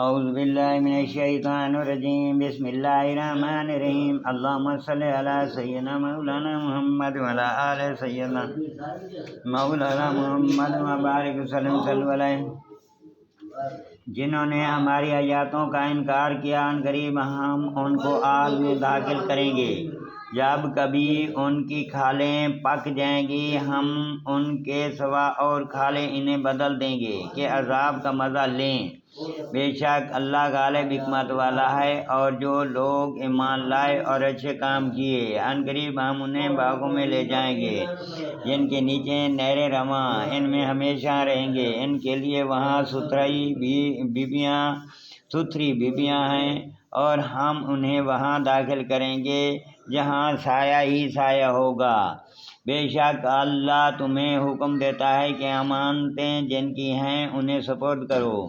اعوذ باللہ من الشیطان الرجیم بسم اللہ الرحمن الرحیم اللہم صلی علی سیدنا مولانا محمد وعلی آل سیدنا مولانا محمد وبارک وسلم صلی علیہ۔ جنہوں نے ہماری آیاتوں کا انکار کیا، ان قریب ہم ان کو آگ میں داخل کریں گے۔ جب کبھی ان کی کھالیں پک جائیں گی، ہم ان کے سوا اور کھالیں انہیں بدل دیں گے کہ عذاب کا مزہ لیں۔ بے شک اللہ غالب حکمت والا ہے، اور جو لوگ ایمان لائے اور اچھے کام کیے، ان قریب ہم انہیں باغوں میں لے جائیں گے جن کے نیچے نہریں رواں، ان میں ہمیشہ رہیں گے۔ ان کے لیے وہاں ستھری بیویاں ہیں، اور ہم انہیں وہاں داخل کریں گے جہاں سایہ ہی سایہ ہوگا۔ بے شک اللہ تمہیں حکم دیتا ہے کہ امانتیں جن کی ہیں انہیں سپرد کرو،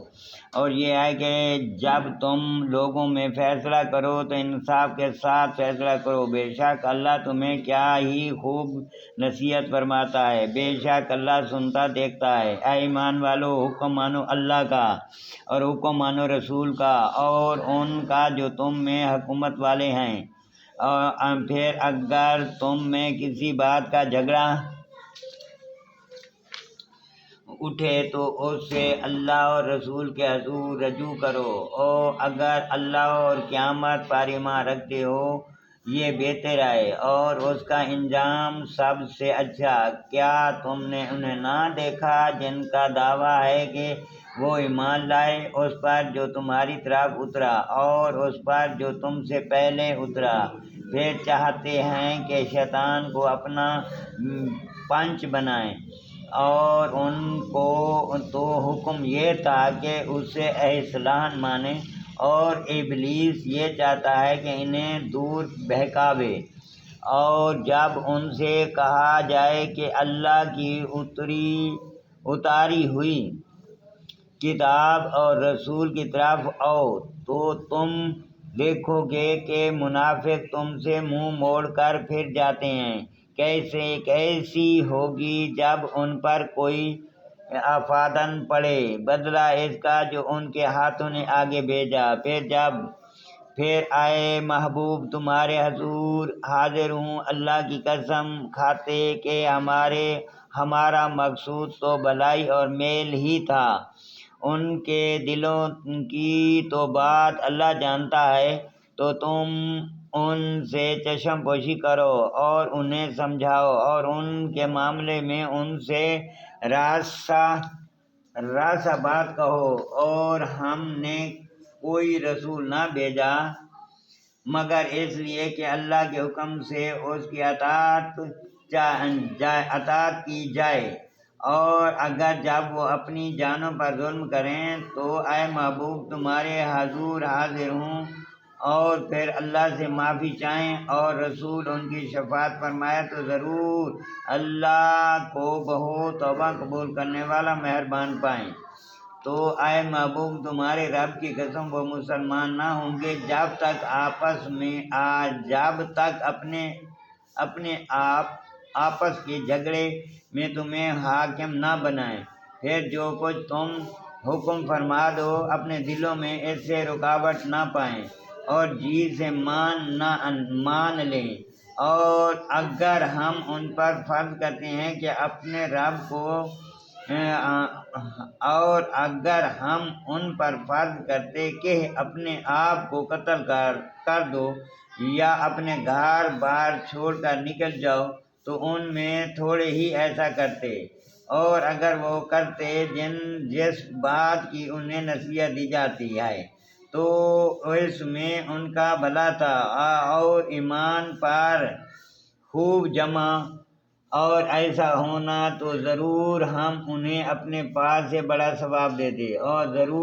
اور یہ ہے کہ جب تم لوگوں میں فیصلہ کرو تو انصاف کے ساتھ فیصلہ کرو۔ بے شک اللہ تمہیں کیا ہی خوب نصیحت فرماتا ہے، بے شک اللہ سنتا دیکھتا ہے۔ اے ایمان والو، حکم مانو اللہ کا، اور حکم مانو رسول کا اور ان کا جو تم میں حکومت والے ہیں۔ اور پھر اگر تم میں کسی بات کا جھگڑا اٹھے تو اس سے اللہ اور رسول کے حضور رجوع کرو، اور اگر اللہ اور قیامت پر ایمان رکھتے ہو یہ بہتر ہے اور اس کا انجام سب سے اچھا۔ کیا تم نے انہیں نہ دیکھا جن کا دعویٰ ہے کہ وہ ایمان لائے اس پر جو تمہاری طرف اترا اور اس پر جو تم سے پہلے اترا، پھر چاہتے ہیں کہ شیطان کو اپنا پنچ بنائیں، اور ان کو تو حکم یہ تھا کہ اسے اصلاً مانیں، اور ابلیس یہ چاہتا ہے کہ انہیں دور بہکاوے۔ اور جب ان سے کہا جائے کہ اللہ کی اتاری ہوئی کتاب اور رسول کی طرف آؤ، تو تم دیکھو گے کہ منافق تم سے منہ موڑ کر پھر جاتے ہیں۔ کیسی ہوگی جب ان پر کوئی آفدن پڑے، بدلہ اس کا جو ان کے ہاتھوں نے آگے بھیجا۔ پھر اے محبوب تمہارے حضور حاضر ہوں اللہ کی قسم کھاتے کہ ہمارا مقصود تو بھلائی اور میل ہی تھا۔ ان کے دلوں کی تو بات اللہ جانتا ہے، تو تم ان سے چشم پوشی کرو اور انہیں سمجھاؤ، اور ان کے معاملے میں ان سے راستہ بات کہو۔ اور ہم نے کوئی رسول نہ بھیجا مگر اس لیے کہ اللہ کے حکم سے اس کی اطاعت کی جائے، اور اگر جب وہ اپنی جانوں پر ظلم کریں تو اے محبوب تمہارے حضور حاضر ہوں، اور پھر اللہ سے معافی چاہیں اور رسول ان کی شفاعت فرمائے، تو ضرور اللہ کو بہت توبہ قبول کرنے والا مہربان پائیں۔ تو اے محبوب تمہارے رب کی قسم وہ مسلمان نہ ہوں گے جب تک اپنے آپس کے جھگڑے میں تمہیں حاکم نہ بنائیں۔ پھر جو کچھ تم حکم فرما دو اپنے دلوں میں اس سے رکاوٹ نہ پائیں، اور جی سے مان لیں۔ اور اگر ہم ان پر فرض کرتے ہیں کہ اپنے رب کو اور اگر ہم ان پر فرض کرتے کہ اپنے آپ کو قتل کر دو یا اپنے گھر بار چھوڑ کر نکل جاؤ، تو ان میں تھوڑے ہی ایسا کرتے، اور اگر وہ کرتے جس بات کی انہیں نصیحت دی جاتی ہے تو اس میں ان کا بھلا تھا، اور ایمان پر خوب جمع اور ایسا ہونا تو ضرور ہم انہیں اپنے پاس سے بڑا ثواب دیتے، اور ضرور